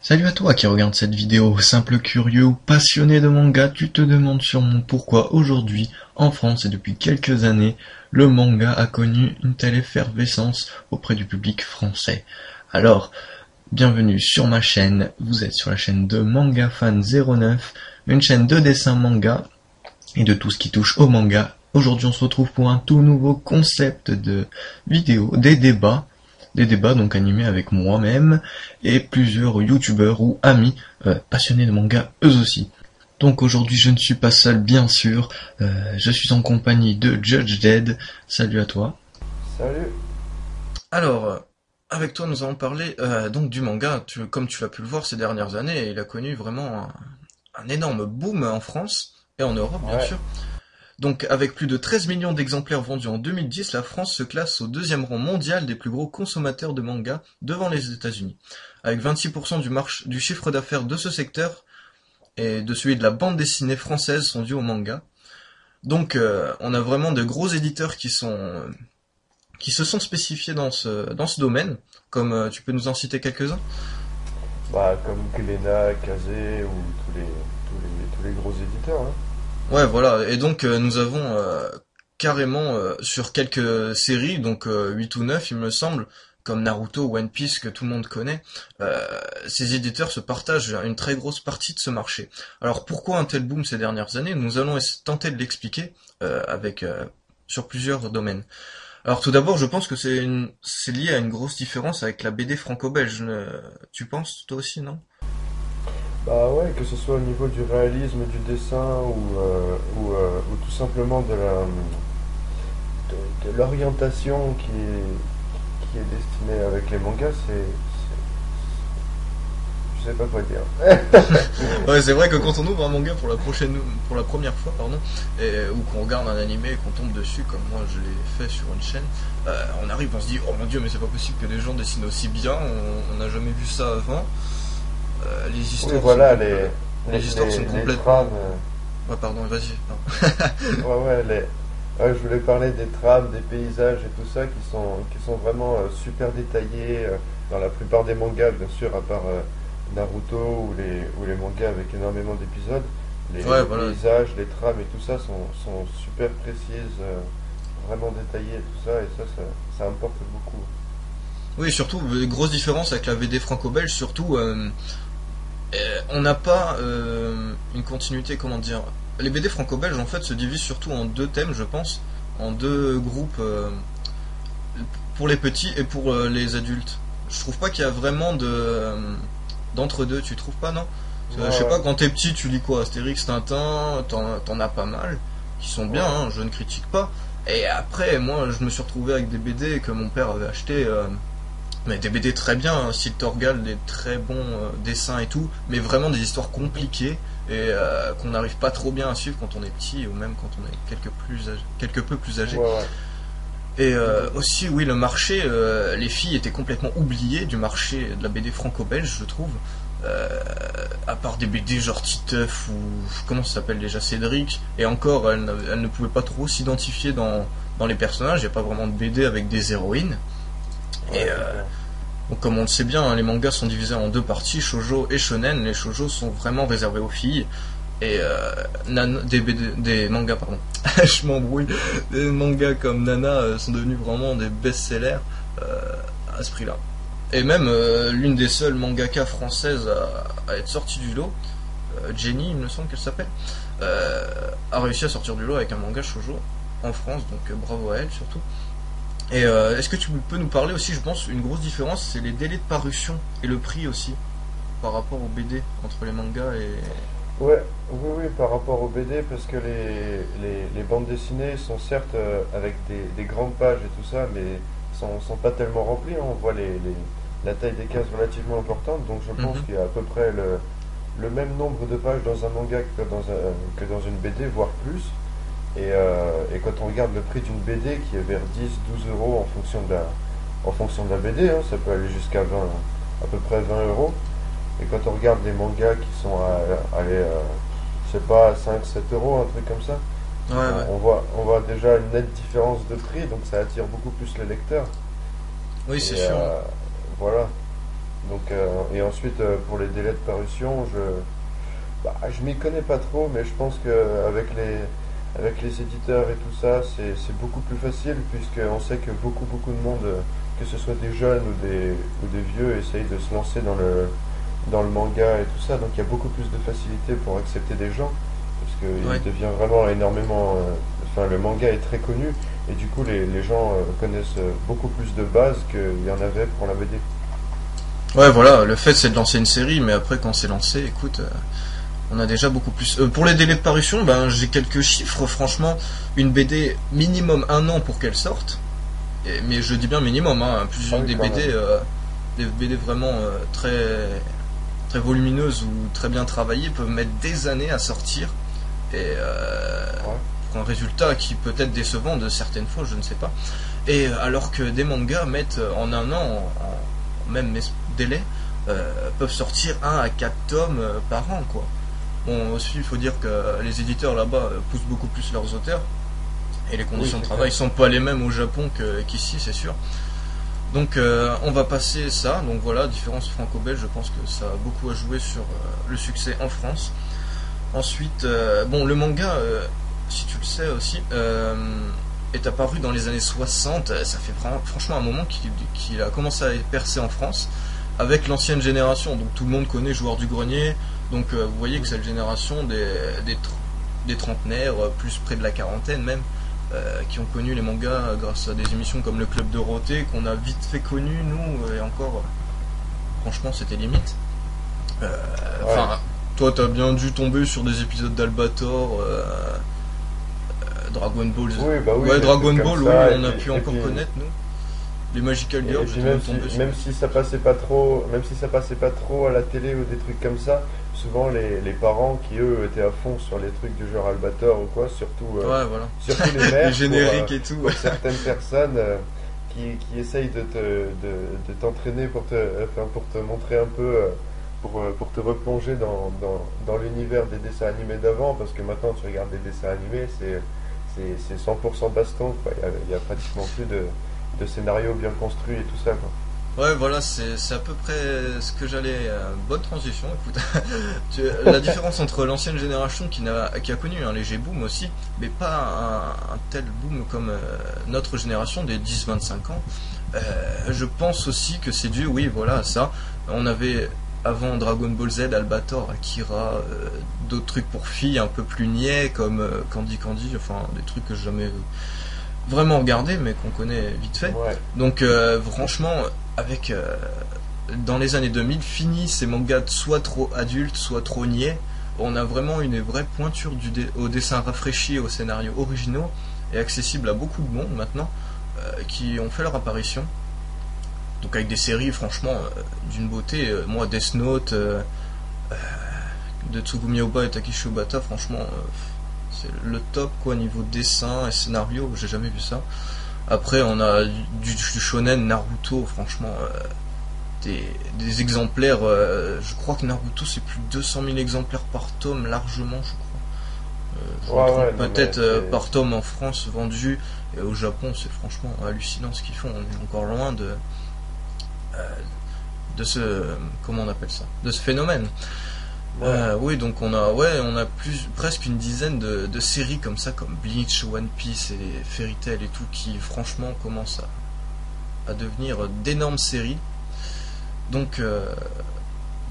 Salut à toi qui regarde cette vidéo, simple curieux ou passionné de manga, tu te demandes sûrement pourquoi aujourd'hui, en France et depuis quelques années, le manga a connu une telle effervescence auprès du public français. Alors, bienvenue sur ma chaîne, vous êtes sur la chaîne de MangaFan09, une chaîne de dessin manga et de tout ce qui touche au manga. Aujourd'hui on se retrouve pour un tout nouveau concept de vidéo, des débats donc animés avec moi-même et plusieurs youtubeurs ou amis passionnés de manga eux aussi. Donc aujourd'hui je ne suis pas seul bien sûr, je suis en compagnie de Judge Dead. Salut à toi. Salut. Alors, avec toi nous allons parler donc du manga. Comme tu l'as pu le voir ces dernières années, il a connu vraiment un énorme boom en France et en Europe bien Ouais, sûr. Donc, avec plus de 13 millions d'exemplaires vendus en 2010, la France se classe au deuxième rang mondial des plus gros consommateurs de manga devant les États-Unis. Avec 26% du chiffre d'affaires de ce secteur et de celui de la bande dessinée française sont dus au manga. Donc, on a vraiment de gros éditeurs qui se sont spécifiés dans ce domaine, comme tu peux nous en citer quelques-uns. bah comme Glénat, Kazé ou tous les gros éditeurs, hein. Ouais, voilà. Et donc, nous avons carrément sur quelques séries, donc 8 ou 9 il me semble, comme Naruto, One Piece que tout le monde connaît, ces éditeurs se partagent une très grosse partie de ce marché. Alors pourquoi un tel boom ces dernières années? Nous allons tenter de l'expliquer avec sur plusieurs domaines. Alors tout d'abord, je pense que c'est lié à une grosse différence avec la BD franco-belge. Tu penses toi aussi, non? Bah ouais, que ce soit au niveau du réalisme du dessin ou tout simplement de l'orientation qui est destinée avec les mangas, je sais pas quoi dire. Ouais, c'est vrai que quand on ouvre un manga pour la première fois, pardon, ou qu'on regarde un animé et qu'on tombe dessus, comme moi je l'ai fait sur une chaîne, on arrive, on se dit, oh mon dieu, mais c'est pas possible que des gens dessinent aussi bien, on n'a jamais vu ça avant. Les Oui, histoires sont voilà, les histoires sont les complètement. trames. Ouais, pardon, vas-y. Non. Ouais, ouais, ouais, je voulais parler des trames, des paysages et tout ça qui sont vraiment super détaillés dans la plupart des mangas, bien sûr, à part Naruto ou les mangas avec énormément d'épisodes. Ouais, Les voilà. paysages, les trames et tout ça sont super précises, vraiment détaillées et tout ça, et ça importe beaucoup. Oui, surtout, grosse différence avec la VD franco-belge, surtout, on n'a pas une continuité, comment dire. Les BD franco-belges en fait se divisent surtout en deux thèmes, je pense, en deux groupes pour les petits et pour les adultes. Je trouve pas qu'il y a vraiment de d'entre-deux, tu trouves pas, non? Ouais, Je sais ouais, pas, quand t'es petit, tu lis quoi? Astérix, Tintin, t'en as pas mal, qui sont bien, ouais. hein, je ne critique pas. Et après, moi, je me suis retrouvé avec des BD que mon père avait acheté, mais des BD très bien, hein, style Torgal, des très bons dessins et tout, mais vraiment des histoires compliquées et qu'on n'arrive pas trop bien à suivre quand on est petit ou même quand on est quelque peu plus âgé. Ouais, ouais. Et Tout à fait. aussi, oui, le marché, les filles étaient complètement oubliées du marché de la BD franco-belge, je trouve. À part des BD genre Titeuf ou comment ça s'appelle déjà Cédric, et encore, elles ne pouvaient pas trop s'identifier dans les personnages. Il n'y a pas vraiment de BD avec des héroïnes. Et Ouais, c'est clair. donc, comme on le sait bien, hein, les mangas sont divisés en deux parties, shoujo et shonen. Les shoujo sont vraiment réservés aux filles. Et des mangas, pardon. Je m'embrouille. Des mangas comme Nana sont devenus vraiment des best-sellers à ce prix-là. Et même l'une des seules mangaka françaises à être sortie du lot, Jenny, il me semble qu'elle s'appelle, euh, a réussi à sortir du lot avec un manga shoujo en France, donc bravo à elle surtout. Et est-ce que tu peux nous parler aussi, je pense, une grosse différence, c'est les délais de parution et le prix aussi, par rapport aux BD, entre les mangas et... Ouais, oui, oui, par rapport au BD, parce que les bandes dessinées sont certes avec des grandes pages et tout ça, mais sont pas tellement remplies, hein. On voit la taille des cases relativement importante, donc je pense Mhm. qu'il y a à peu près le même nombre de pages dans un manga que dans une BD, voire plus. Et quand on regarde le prix d'une BD qui est vers 10 12 euros en fonction de la BD, hein, ça peut aller jusqu'à 20, à peu près 20 euros. Et quand on regarde les mangas qui sont allez, je sais pas, 5 7 euros, un truc comme ça, Ouais, ouais. on voit déjà une nette différence de prix, donc ça attire beaucoup plus les lecteurs. Oui, c'est Et sûr, hein. voilà. Donc, et ensuite, pour les délais de parution, je m'y connais pas trop, mais je pense qu'avec avec les éditeurs et tout ça, c'est beaucoup plus facile, puisqu'on sait que beaucoup de monde, que ce soit des jeunes ou des vieux, essayent de se lancer dans le manga et tout ça. Donc il y a beaucoup plus de facilité pour accepter des gens, parce Ouais. qu'il devient vraiment énormément. Enfin, le manga est très connu, et du coup, les gens connaissent beaucoup plus de bases qu'il y en avait pour la BD. Ouais, voilà, le fait c'est de lancer une série, mais après quand c'est lancé, écoute, on a déjà beaucoup plus. Pour les délais de parution, ben j'ai quelques chiffres. Franchement, une BD minimum 1 an pour qu'elle sorte. Mais je dis bien minimum, hein, Ah plus oui, quand même. des BD vraiment très volumineuses ou très bien travaillées peuvent mettre des années à sortir. Et Ouais. pour un résultat qui peut être décevant de certaines fois, je ne sais pas. Et alors que des mangas mettent en 1 an, en même délai, peuvent sortir 1 à 4 tomes par an, quoi. Bon, aussi, il faut dire que les éditeurs là-bas poussent beaucoup plus leurs auteurs, et les Oui, conditions de c'est clair. travail sont pas les mêmes au Japon qu'ici, c'est sûr. Donc, on va passer ça. Donc voilà, différence franco-belge, je pense que ça a beaucoup à jouer sur le succès en France. Ensuite, bon, le manga, si tu le sais aussi, est apparu dans les années 60. Ça fait franchement un moment qu'il a commencé à percer en France avec l'ancienne génération. Donc tout le monde connaît Joueur du Grenier. Donc vous voyez que Mm. cette génération des trentenaires, plus près de la quarantaine même, qui ont connu les mangas grâce à des émissions comme le Club Dorothée, qu'on a vite fait connu, nous, et encore, franchement, c'était limite. Ouais. Enfin, toi, t'as bien dû tomber sur des épisodes d'Albator, Dragon Ball. Oui, bah oui, Ouais, des trucs Dragon comme Ball, oui, ça. on a pu encore connaître, nous. Les Magical Et Girls, puis j'étais même tombé sur. même si ça passait pas trop, même si ça passait pas trop à la télé ou des trucs comme ça, souvent les parents qui eux étaient à fond sur les trucs du genre Albator ou quoi, Ouais, voilà. surtout les Les mères génériques et tout. pour certaines personnes qui essayent de t'entraîner pour te montrer un peu, pour te replonger dans l'univers des dessins animés d'avant, parce que maintenant tu regardes des dessins animés, c'est 100% baston, quoi. Il y a pratiquement plus de scénarios bien construits et tout ça, quoi. Ouais, voilà, c'est à peu près ce que j'allais. Bonne transition, écoute. La différence entre l'ancienne génération qui a connu un léger boom aussi, mais pas un tel boom comme notre génération des 10-25 ans. Je pense aussi que c'est dû, oui, voilà, à ça. On avait avant Dragon Ball Z, Albator, Akira, d'autres trucs pour filles un peu plus niais comme Candy Candy, enfin des trucs que j'ai jamais vraiment regardé mais qu'on connaît vite fait. Ouais, Donc franchement, avec dans les années 2000, fini ces mangas soit trop adultes, soit trop niais. On a vraiment une vraie pointure au dessin rafraîchi, aux scénarios originaux et accessible à beaucoup de monde maintenant qui ont fait leur apparition. Donc avec des séries franchement d'une beauté. Moi, Death Note, de Tsugumi Ohba et Takeshi Obata, franchement, c'est le top quoi niveau dessin et scénario. J'ai jamais vu ça. Après, on a du shonen Naruto, franchement, des exemplaires. Je crois que Naruto, c'est plus de 200 000 exemplaires par tome, largement, je crois. Je me ouais, trompe ouais, non, mais peut-être par tome en France vendu. Et au Japon, c'est franchement hallucinant ce qu'ils font. On est encore loin de ce. Comment on appelle ça? De ce phénomène. ouais. Oui, donc on a presque une dizaine de séries comme ça, comme Bleach, One Piece et Fairy Tail et tout, qui franchement commencent à devenir d'énormes séries. Donc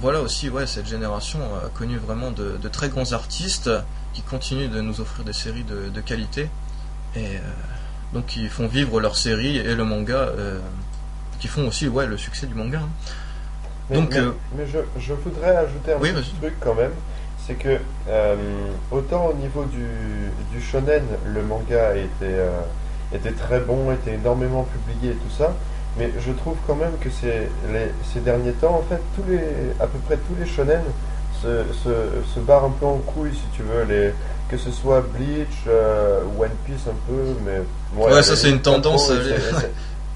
voilà aussi, ouais, cette génération a connu vraiment de très grands artistes qui continuent de nous offrir des séries de qualité et donc ils font vivre leurs séries et le manga, qui font aussi ouais le succès du manga, hein. Donc Mais je voudrais ajouter un oui, petit vas-y. truc quand même, c'est que autant au niveau du shonen, le manga était très bon, était énormément publié et tout ça, mais je trouve quand même que ces derniers temps, en fait, à peu près tous les shonen se barrent un peu en couille, si tu veux, que ce soit Bleach, One Piece un peu, mais ouais, Ouais, à la ça c'est une limite pas tendance. trop,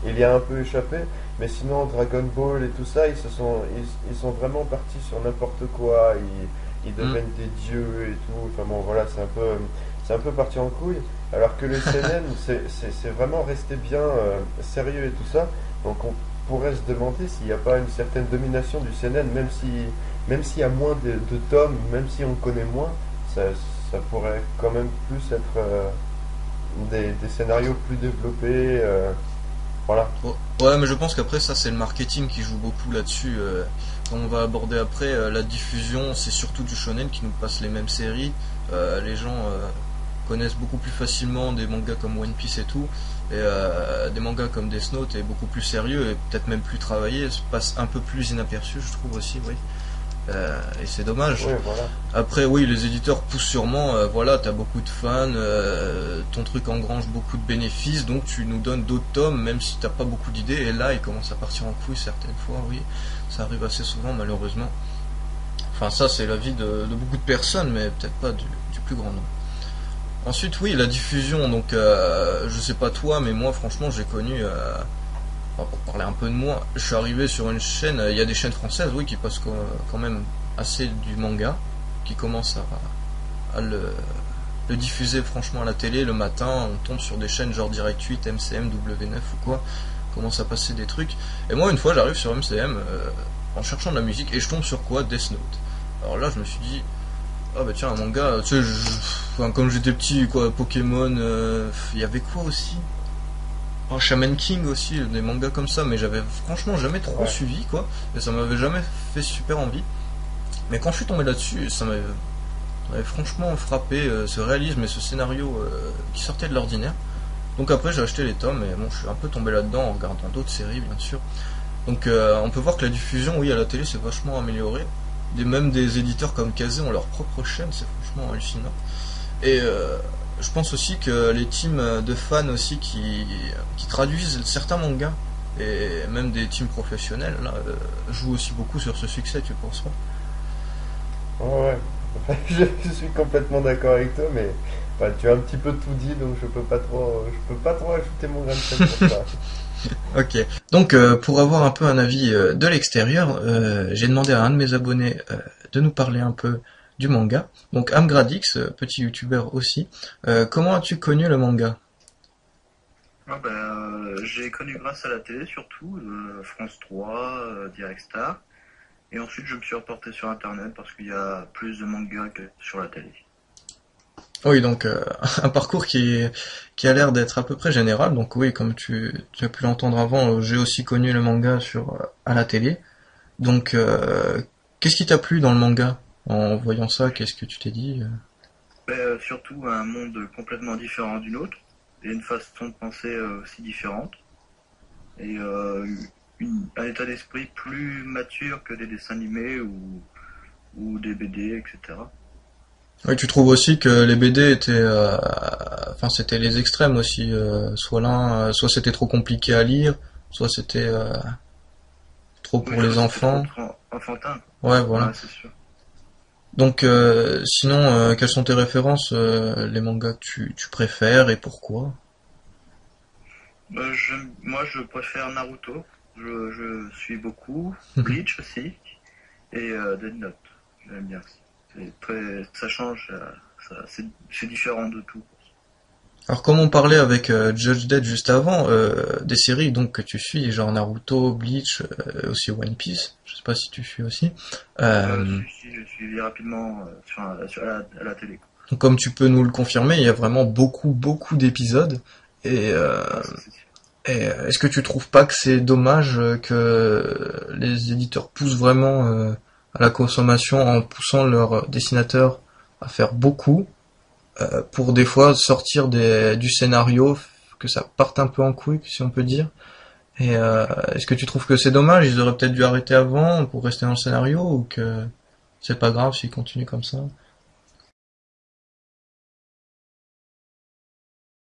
il y a un peu échappé. Mais sinon, Dragon Ball et tout ça, ils sont vraiment partis sur n'importe quoi. Ils Hmm. deviennent des dieux et tout. Enfin bon, voilà, c'est un peu parti en couille. Alors que le seinen, c'est vraiment resté bien sérieux et tout ça. Donc pourrait se demander s'il n'y a pas une certaine domination du CNN, même s'il y a moins de tomes, même si on connaît moins, ça, ça pourrait quand même plus être des scénarios plus développés. Voilà. Oh, ouais, mais je pense qu'après ça c'est le marketing qui joue beaucoup là-dessus. Comme on va aborder après, la diffusion, c'est surtout du shonen qui nous passe les mêmes séries. Les gens connaissent beaucoup plus facilement des mangas comme One Piece et tout, et des mangas comme Death Note est beaucoup plus sérieux et peut-être même plus travaillé, se passe un peu plus inaperçu, je trouve aussi, oui. Et c'est dommage. Oui, voilà. Après, oui, les éditeurs poussent sûrement, voilà, t'as beaucoup de fans, ton truc engrange beaucoup de bénéfices, donc tu nous donnes d'autres tomes, même si t'as pas beaucoup d'idées, et là, il commence à partir en couille certaines fois, oui, ça arrive assez souvent, malheureusement. Enfin, ça, c'est l'avis de beaucoup de personnes, mais peut-être pas du plus grand nombre. Ensuite, oui, la diffusion, donc, je sais pas toi, mais moi, franchement, j'ai connu, enfin, pour parler un peu de moi, je suis arrivé sur une chaîne, il y a des chaînes françaises, oui, qui passent quand même assez du manga, qui commencent à le diffuser franchement à la télé le matin, on tombe sur des chaînes genre Direct 8, MCM, W9 ou quoi, commence à passer des trucs. Et moi une fois j'arrive sur MCM en cherchant de la musique et je tombe sur quoi? Death Note. Alors là je me suis dit, ah bah tiens un manga, tu sais, enfin, comme j'étais petit, quoi, Pokémon, il y avait quoi aussi? Oh, Shaman King aussi, des mangas comme ça, mais j'avais franchement jamais trop Ouais. suivi quoi, et ça m'avait jamais fait super envie. Mais quand je suis tombé là-dessus, m'avait franchement frappé ce réalisme et ce scénario qui sortait de l'ordinaire. Donc après j'ai acheté les tomes et bon je suis un peu tombé là-dedans en regardant d'autres séries bien sûr. Donc on peut voir que la diffusion oui à la télé c'est vachement amélioré. Même des éditeurs comme Kazé ont leur propre chaîne, c'est franchement hallucinant. Et je pense aussi que les teams de fans aussi qui traduisent certains mangas et même des teams professionnels là, jouent aussi beaucoup sur ce succès, tu penses pas? Ouais, ouais. Je suis complètement d'accord avec toi, mais enfin, tu as un petit peu tout dit, donc je peux pas trop ajouter mon grain de sel pour ça. Ok. Donc pour avoir un peu un avis de l'extérieur, j'ai demandé à un de mes abonnés de nous parler un peu du manga. Donc Amgradix, petit youtubeur aussi. Comment as-tu connu le manga? Ah bah, j'ai connu grâce à la télé surtout, France 3, Direct Star. Et ensuite, je me suis reporté sur Internet parce qu'il y a plus de mangas que sur la télé. Oui, donc un parcours qui a l'air d'être à peu près général. Donc oui, comme tu as pu l'entendre avant, j'ai aussi connu le manga à la télé. Donc qu'est-ce qui t'a plu dans le manga? En voyant ça, qu'est-ce que tu t'es dit? Surtout un monde complètement différent du nôtre, et une façon de penser aussi différente, et un état d'esprit plus mature que des dessins animés ou des BD, etc. Oui, tu trouves aussi que les BD étaient, enfin c'était les extrêmes aussi, soit l'un, soit c'était trop compliqué à lire, soit c'était trop Oui, pour les soit c'était trop enfants. enfantin. Ouais, Ouais, voilà. c'est sûr. Donc sinon, quelles sont tes références, les mangas que tu préfères et pourquoi? Moi, je préfère Naruto. Je suis beaucoup. Bleach aussi. Et Dead Note. J'aime bien. Ça change. C'est différent de tout. Alors comme on parlait avec Judge Dead juste avant, des séries donc que tu suis, genre Naruto, Bleach, aussi One Piece, je sais pas si tu suis aussi. Euh, Je suis rapidement à la télé. donc comme tu peux nous le confirmer, il y a vraiment beaucoup d'épisodes. Et, Ah, ça, c'est sûr. est-ce que tu trouves pas que c'est dommage que les éditeurs poussent vraiment à la consommation en poussant leurs dessinateurs à faire beaucoup pour des fois sortir du scénario, que ça parte un peu en couille, si on peut dire. Et est-ce que tu trouves que c'est dommage? Ils auraient peut-être dû arrêter avant pour rester dans le scénario ou que c'est pas grave s'ils continuent comme ça?